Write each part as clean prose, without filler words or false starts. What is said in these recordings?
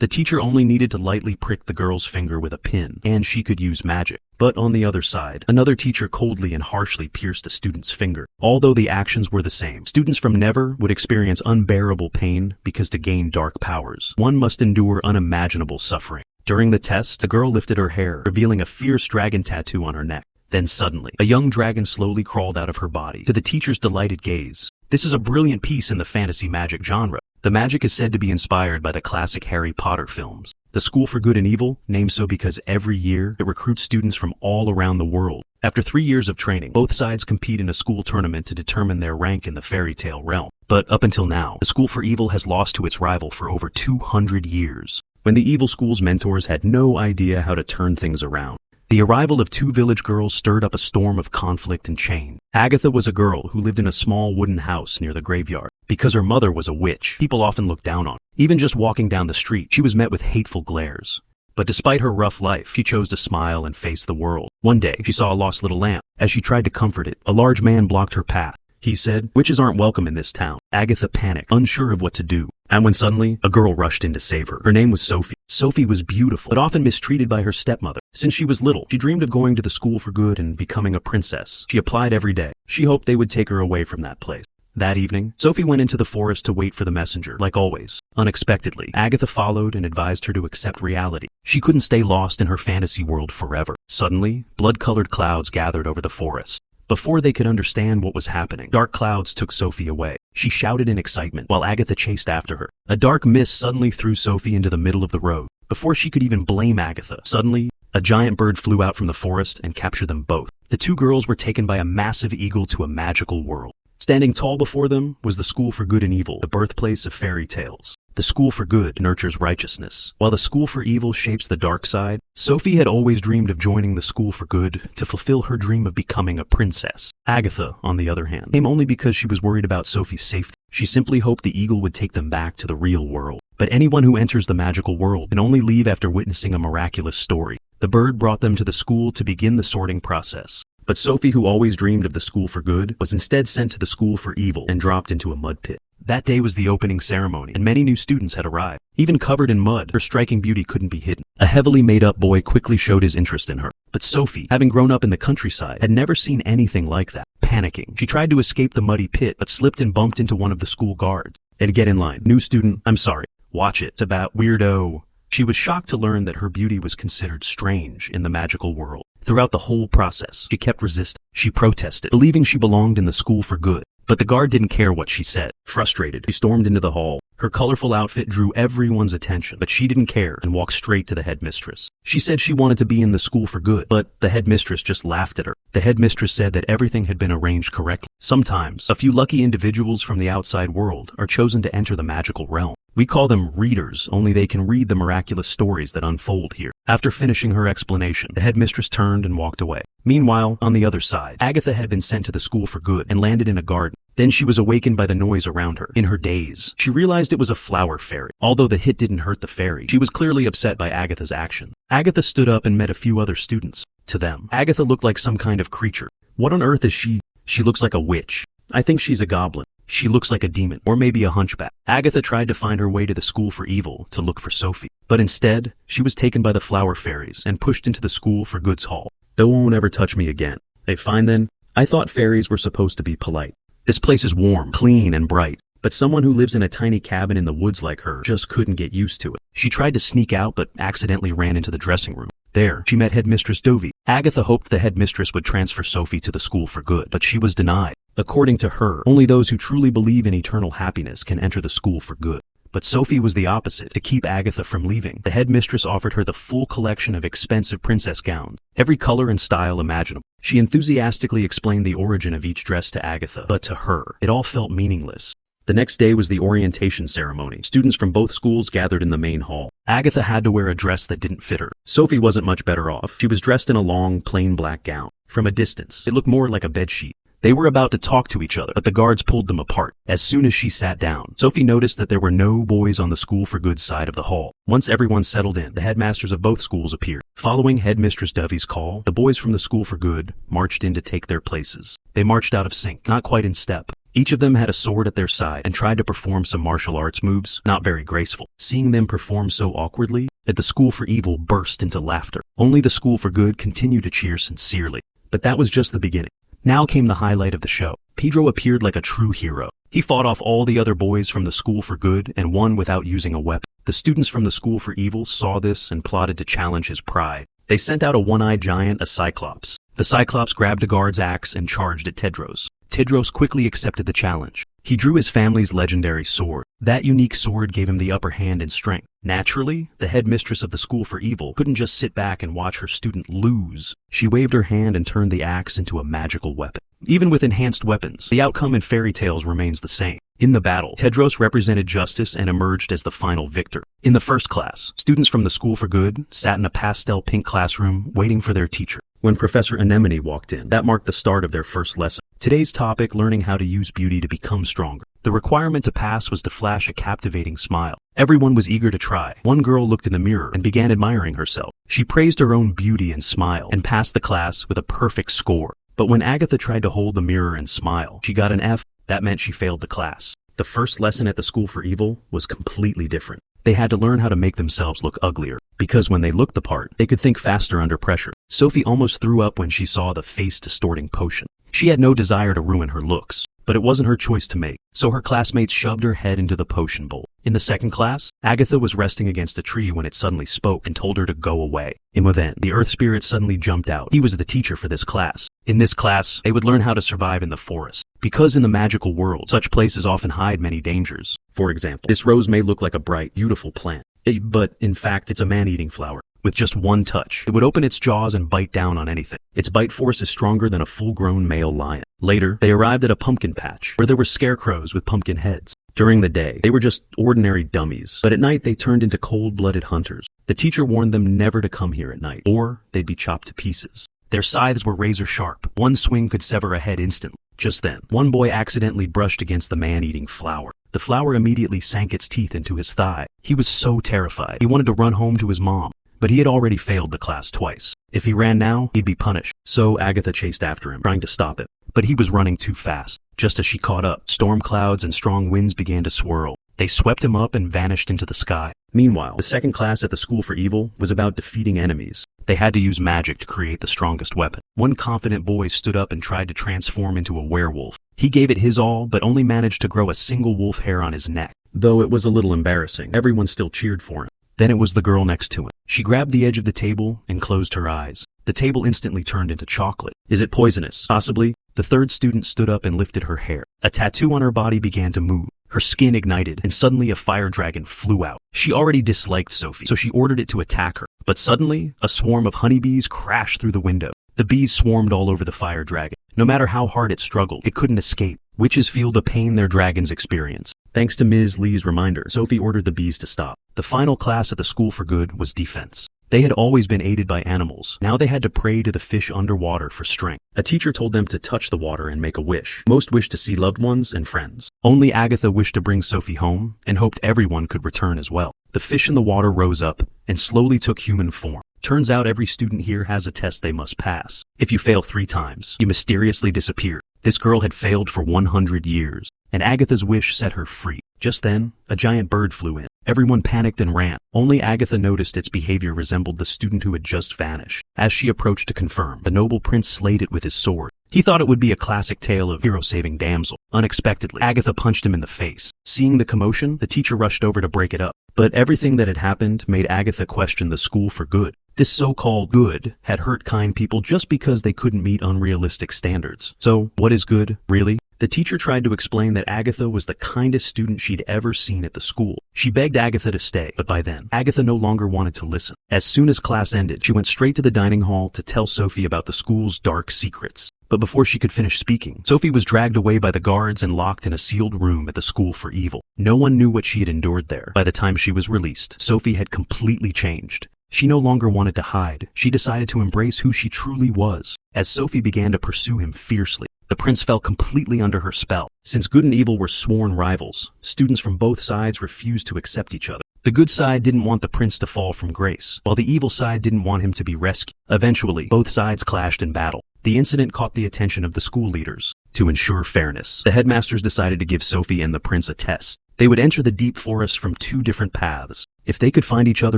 The teacher only needed to lightly prick the girl's finger with a pin, and she could use magic. But on the other side, another teacher coldly and harshly pierced a student's finger. Although the actions were the same, students from Never would experience unbearable pain because to gain dark powers, one must endure unimaginable suffering. During the test, the girl lifted her hair, revealing a fierce dragon tattoo on her neck. Then suddenly, a young dragon slowly crawled out of her body, to the teacher's delighted gaze. This is a brilliant piece in the fantasy magic genre. The magic is said to be inspired by the classic Harry Potter films. The School for Good and Evil, named so because every year it recruits students from all around the world. After 3 years of training, both sides compete in a school tournament to determine their rank in the fairy tale realm. But up until now, the School for Evil has lost to its rival for over 200 years. When the evil school's mentors had no idea how to turn things around, the arrival of 2 village girls stirred up a storm of conflict and change. Agatha was a girl who lived in a small wooden house near the graveyard. Because her mother was a witch, people often looked down on her. Even just walking down the street, she was met with hateful glares. But despite her rough life, she chose to smile and face the world. One day, she saw a lost little lamb. As she tried to comfort it, a large man blocked her path. He said, "Witches aren't welcome in this town." Agatha panicked, unsure of what to do. And when suddenly, a girl rushed in to save her. Her name was Sophie. Sophie was beautiful, but often mistreated by her stepmother. Since she was little, she dreamed of going to the School for Good and becoming a princess. She applied every day. She hoped they would take her away from that place. That evening, Sophie went into the forest to wait for the messenger, like always. Unexpectedly, Agatha followed and advised her to accept reality. She couldn't stay lost in her fantasy world forever. Suddenly, blood-colored clouds gathered over the forest. Before they could understand what was happening, dark clouds took Sophie away. She shouted in excitement while Agatha chased after her. A dark mist suddenly threw Sophie into the middle of the road. Before she could even blame Agatha, suddenly, a giant bird flew out from the forest and captured them both. The 2 girls were taken by a massive eagle to a magical world. Standing tall before them was the School for Good and Evil, the birthplace of fairy tales. The School for Good nurtures righteousness, while the School for Evil shapes the dark side. Sophie had always dreamed of joining the School for Good to fulfill her dream of becoming a princess. Agatha, on the other hand, came only because she was worried about Sophie's safety. She simply hoped the eagle would take them back to the real world. But anyone who enters the magical world can only leave after witnessing a miraculous story. The bird brought them to the school to begin the sorting process. But Sophie, who always dreamed of the School for Good, was instead sent to the School for Evil and dropped into a mud pit. That day was the opening ceremony, and many new students had arrived. Even covered in mud, her striking beauty couldn't be hidden. A heavily made-up boy quickly showed his interest in her. But Sophie, having grown up in the countryside, had never seen anything like that. Panicking, she tried to escape the muddy pit, but slipped and bumped into one of the school guards. "And get in line. New student, I'm sorry. Watch it. It's about weirdo." She was shocked to learn that her beauty was considered strange in the magical world. Throughout the whole process, she kept resisting. She protested, believing she belonged in the School for Good. But the guard didn't care what she said. Frustrated, she stormed into the hall. Her colorful outfit drew everyone's attention, but she didn't care and walked straight to the headmistress. She said she wanted to be in the School for Good, but the headmistress just laughed at her. The headmistress said that everything had been arranged correctly. Sometimes, a few lucky individuals from the outside world are chosen to enter the magical realm. We call them readers, only they can read the miraculous stories that unfold here. After finishing her explanation, the headmistress turned and walked away. Meanwhile, on the other side, Agatha had been sent to the School for Good and landed in a garden. Then she was awakened by the noise around her. In her daze, she realized it was a flower fairy. Although the hit didn't hurt the fairy, she was clearly upset by Agatha's action. Agatha stood up and met a few other students. To them, Agatha looked like some kind of creature. "What on earth is she?" "She looks like a witch." "I think she's a goblin." "She looks like a demon, or maybe a hunchback." Agatha tried to find her way to the School for Evil to look for Sophie. But instead, she was taken by the flower fairies and pushed into the School for Good's hall. "They won't ever touch me again." "They fine then? I thought fairies were supposed to be polite." "This place is warm, clean, and bright." But someone who lives in a tiny cabin in the woods like her just couldn't get used to it. She tried to sneak out but accidentally ran into the dressing room. There, she met Headmistress Dovey. Agatha hoped the headmistress would transfer Sophie to the School for Good, but she was denied. According to her, only those who truly believe in eternal happiness can enter the School for Good. But Sophie was the opposite. To keep Agatha from leaving, the headmistress offered her the full collection of expensive princess gowns, every color and style imaginable. She enthusiastically explained the origin of each dress to Agatha, but to her, it all felt meaningless. The next day was the orientation ceremony. Students from both schools gathered in the main hall. Agatha had to wear a dress that didn't fit her. Sophie wasn't much better off. She was dressed in a long, plain black gown. From a distance, it looked more like a bedsheet. They were about to talk to each other, but the guards pulled them apart. As soon as she sat down, Sophie noticed that there were no boys on the School for Good side of the hall. Once everyone settled in, the headmasters of both schools appeared. Following Headmistress Dovey's call, the boys from the School for Good marched in to take their places. They marched out of sync, not quite in step. Each of them had a sword at their side and tried to perform some martial arts moves, not very graceful. Seeing them perform so awkwardly, the School for Evil burst into laughter. Only the School for Good continued to cheer sincerely. But that was just the beginning. Now came the highlight of the show. Pedro appeared like a true hero. He fought off all the other boys from the School for Good and won without using a weapon. The students from the School for Evil saw this and plotted to challenge his pride. They sent out a one-eyed giant, a Cyclops. The Cyclops grabbed a guard's axe and charged at Tedros. Tedros quickly accepted the challenge. He drew his family's legendary sword. That unique sword gave him the upper hand in strength. Naturally, the headmistress of the School for Evil couldn't just sit back and watch her student lose. She waved her hand and turned the axe into a magical weapon. Even with enhanced weapons, the outcome in fairy tales remains the same. In the battle, Tedros represented justice and emerged as the final victor. In the first class, students from the School for Good sat in a pastel pink classroom waiting for their teacher. When Professor Anemone walked in, that marked the start of their first lesson. Today's topic, learning how to use beauty to become stronger. The requirement to pass was to flash a captivating smile. Everyone was eager to try. One girl looked in the mirror and began admiring herself. She praised her own beauty and smile and passed the class with a perfect score. But when Agatha tried to hold the mirror and smile, she got an F. That meant she failed the class. The first lesson at the School for Evil was completely different. They had to learn how to make themselves look uglier, because when they looked the part, they could think faster under pressure. Sophie almost threw up when she saw the face-distorting potion. She had no desire to ruin her looks, but it wasn't her choice to make, so her classmates shoved her head into the potion bowl. In the second class, Agatha was resting against a tree when it suddenly spoke and told her to go away. Then, the earth spirit suddenly jumped out. He was the teacher for this class. In this class, they would learn how to survive in the forest. Because in the magical world, such places often hide many dangers. For example, this rose may look like a bright, beautiful plant, but in fact it's a man-eating flower. With just one touch, it would open its jaws and bite down on anything. Its bite force is stronger than a full-grown male lion. Later, they arrived at a pumpkin patch, where there were scarecrows with pumpkin heads. During the day, they were just ordinary dummies, but at night they turned into cold-blooded hunters. The teacher warned them never to come here at night, or they'd be chopped to pieces. Their scythes were razor-sharp. One swing could sever a head instantly. Just then, one boy accidentally brushed against the man-eating flower. The flower immediately sank its teeth into his thigh. He was so terrified, he wanted to run home to his mom. But he had already failed the class twice. If he ran now, he'd be punished. So Agatha chased after him, trying to stop him. But he was running too fast. Just as she caught up, storm clouds and strong winds began to swirl. They swept him up and vanished into the sky. Meanwhile, the second class at the School for Evil was about defeating enemies. They had to use magic to create the strongest weapon. One confident boy stood up and tried to transform into a werewolf. He gave it his all, but only managed to grow a single wolf hair on his neck. Though it was a little embarrassing, everyone still cheered for him. Then it was the girl next to him. She grabbed the edge of the table and closed her eyes. The table instantly turned into chocolate. Is it poisonous? Possibly. The third student stood up and lifted her hair. A tattoo on her body began to move. Her skin ignited, and suddenly a fire dragon flew out. She already disliked Sophie, so she ordered it to attack her. But suddenly, a swarm of honeybees crashed through the window. The bees swarmed all over the fire dragon. No matter how hard it struggled, it couldn't escape. Witches feel the pain their dragons experience. Thanks to Ms. Lee's reminder, Sophie ordered the bees to stop. The final class at the School for Good was defense. They had always been aided by animals. Now they had to pray to the fish underwater for strength. A teacher told them to touch the water and make a wish. Most wished to see loved ones and friends. Only Agatha wished to bring Sophie home and hoped everyone could return as well. The fish in the water rose up and slowly took human form. Turns out every student here has a test they must pass. If you fail 3 times, you mysteriously disappear. This girl had failed for 100 years, and Agatha's wish set her free. Just then, a giant bird flew in. Everyone panicked and ran. Only Agatha noticed its behavior resembled the student who had just vanished. As she approached to confirm, the noble prince slayed it with his sword. He thought it would be a classic tale of hero-saving damsel. Unexpectedly, Agatha punched him in the face. Seeing the commotion, the teacher rushed over to break it up. But everything that had happened made Agatha question the School for Good. This so-called good had hurt kind people just because they couldn't meet unrealistic standards. So, what is good, really? The teacher tried to explain that Agatha was the kindest student she'd ever seen at the school. She begged Agatha to stay, but by then, Agatha no longer wanted to listen. As soon as class ended, she went straight to the dining hall to tell Sophie about the school's dark secrets. But before she could finish speaking, Sophie was dragged away by the guards and locked in a sealed room at the School for Evil. No one knew what she had endured there. By the time she was released, Sophie had completely changed. She no longer wanted to hide. She decided to embrace who she truly was. As Sophie began to pursue him fiercely, the prince fell completely under her spell. Since good and evil were sworn rivals, students from both sides refused to accept each other. The good side didn't want the prince to fall from grace, while the evil side didn't want him to be rescued. Eventually, both sides clashed in battle. The incident caught the attention of the school leaders. To ensure fairness, the headmasters decided to give Sophie and the prince a test. They would enter the deep forest from 2 different paths. If they could find each other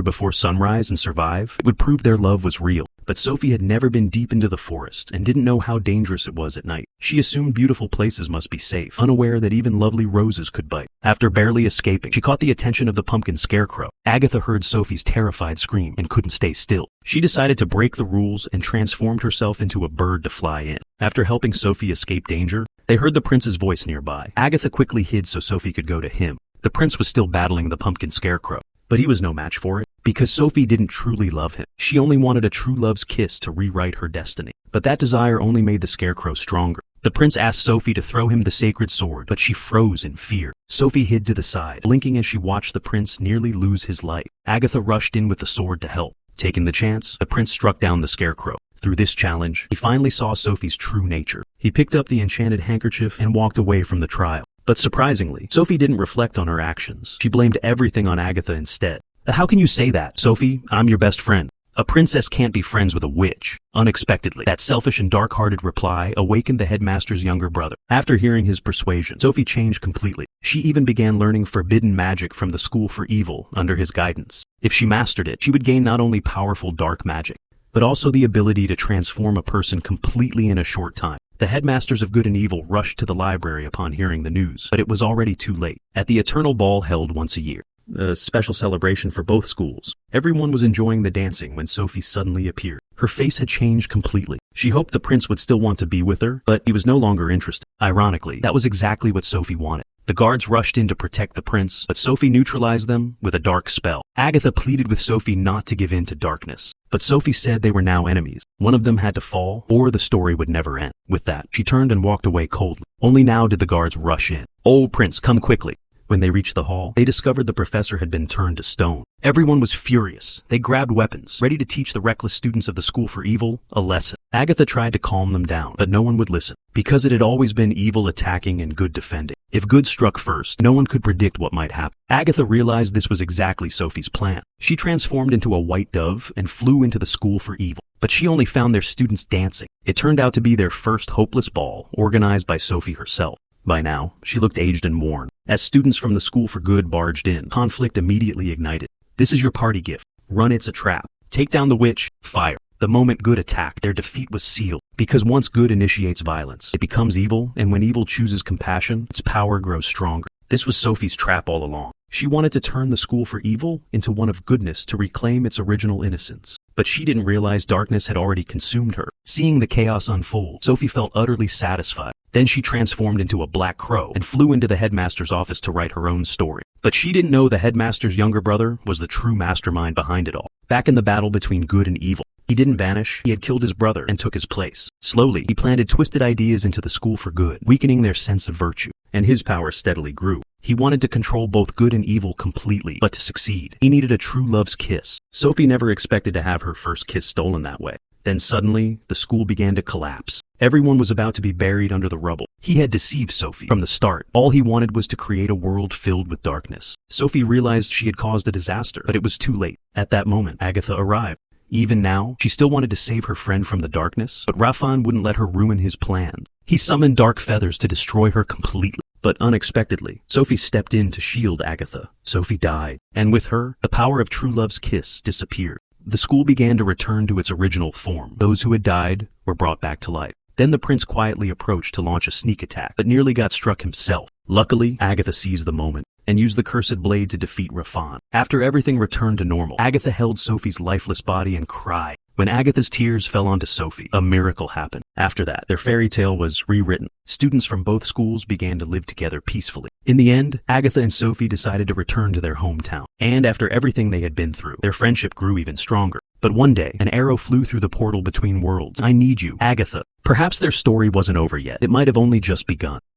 before sunrise and survive, it would prove their love was real. But Sophie had never been deep into the forest and didn't know how dangerous it was at night. She assumed beautiful places must be safe, unaware that even lovely roses could bite. After barely escaping, she caught the attention of the pumpkin scarecrow. Agatha heard Sophie's terrified scream and couldn't stay still. She decided to break the rules and transformed herself into a bird to fly in. After helping Sophie escape danger, they heard the prince's voice nearby. Agatha quickly hid so Sophie could go to him. The prince was still battling the pumpkin scarecrow, but he was no match for it. Because Sophie didn't truly love him. She only wanted a true love's kiss to rewrite her destiny. But that desire only made the scarecrow stronger. The prince asked Sophie to throw him the sacred sword, but she froze in fear. Sophie hid to the side, blinking as she watched the prince nearly lose his life. Agatha rushed in with the sword to help. Taking the chance, the prince struck down the scarecrow. Through this challenge, he finally saw Sophie's true nature. He picked up the enchanted handkerchief and walked away from the trial. But surprisingly, Sophie didn't reflect on her actions. She blamed everything on Agatha instead. How can you say that, Sophie? I'm your best friend. A princess can't be friends with a witch. Unexpectedly, that selfish and dark-hearted reply awakened the headmaster's younger brother. After hearing his persuasion, Sophie changed completely. She even began learning forbidden magic from the School for Evil under his guidance. If she mastered it, she would gain not only powerful dark magic, but also the ability to transform a person completely in a short time. The headmasters of good and evil rushed to the library upon hearing the news, but it was already too late. At the eternal ball held once a year, a special celebration for both schools, everyone was enjoying the dancing when Sophie suddenly appeared. Her face had changed completely. She hoped the prince would still want to be with her, but he was no longer interested. Ironically, that was exactly what Sophie wanted. The guards rushed in to protect the prince, but Sophie neutralized them with a dark spell. Agatha pleaded with Sophie not to give in to darkness, but Sophie said they were now enemies. One of them had to fall, or the story would never end. With that, she turned and walked away coldly. Only now did the guards rush in. "Oh, prince, come quickly." When they reached the hall, they discovered the professor had been turned to stone. Everyone was furious. They grabbed weapons, ready to teach the reckless students of the School for Evil a lesson. Agatha tried to calm them down, but no one would listen, because it had always been evil attacking and good defending. If good struck first, no one could predict what might happen. Agatha realized this was exactly Sophie's plan. She transformed into a white dove and flew into the School for Evil. But she only found their students dancing. It turned out to be their first hopeless ball, organized by Sophie herself. By now, she looked aged and worn. As students from the School for Good barged in, conflict immediately ignited. "This is your party gift. Run, it's a trap. Take down the witch. Fire." The moment good attacked, their defeat was sealed. Because once good initiates violence, it becomes evil, and when evil chooses compassion, its power grows stronger. This was Sophie's trap all along. She wanted to turn the School for Evil into one of goodness to reclaim its original innocence. But she didn't realize darkness had already consumed her. Seeing the chaos unfold, Sophie felt utterly satisfied. Then she transformed into a black crow and flew into the headmaster's office to write her own story. But she didn't know the headmaster's younger brother was the true mastermind behind it all. Back in the battle between good and evil, he didn't vanish. He had killed his brother and took his place. Slowly, he planted twisted ideas into the School for Good, weakening their sense of virtue. And his power steadily grew. He wanted to control both good and evil completely, but to succeed, he needed a true love's kiss. Sophie never expected to have her first kiss stolen that way. Then suddenly, the school began to collapse. Everyone was about to be buried under the rubble. He had deceived Sophie from the start. All he wanted was to create a world filled with darkness. Sophie realized she had caused a disaster, but it was too late. At that moment, Agatha arrived. Even now, she still wanted to save her friend from the darkness, but Rafan wouldn't let her ruin his plans. He summoned dark feathers to destroy her completely. But unexpectedly, Sophie stepped in to shield Agatha. Sophie died, and with her, the power of true love's kiss disappeared. The school began to return to its original form. Those who had died were brought back to life. Then the prince quietly approached to launch a sneak attack, but nearly got struck himself. Luckily, Agatha seized the moment and used the cursed blade to defeat Rafan. After everything returned to normal, Agatha held Sophie's lifeless body and cried. When Agatha's tears fell onto Sophie, a miracle happened. After that, their fairy tale was rewritten. Students from both schools began to live together peacefully. In the end, Agatha and Sophie decided to return to their hometown. And after everything they had been through, their friendship grew even stronger. But one day, an arrow flew through the portal between worlds. "I need you, Agatha." Perhaps their story wasn't over yet. It might have only just begun.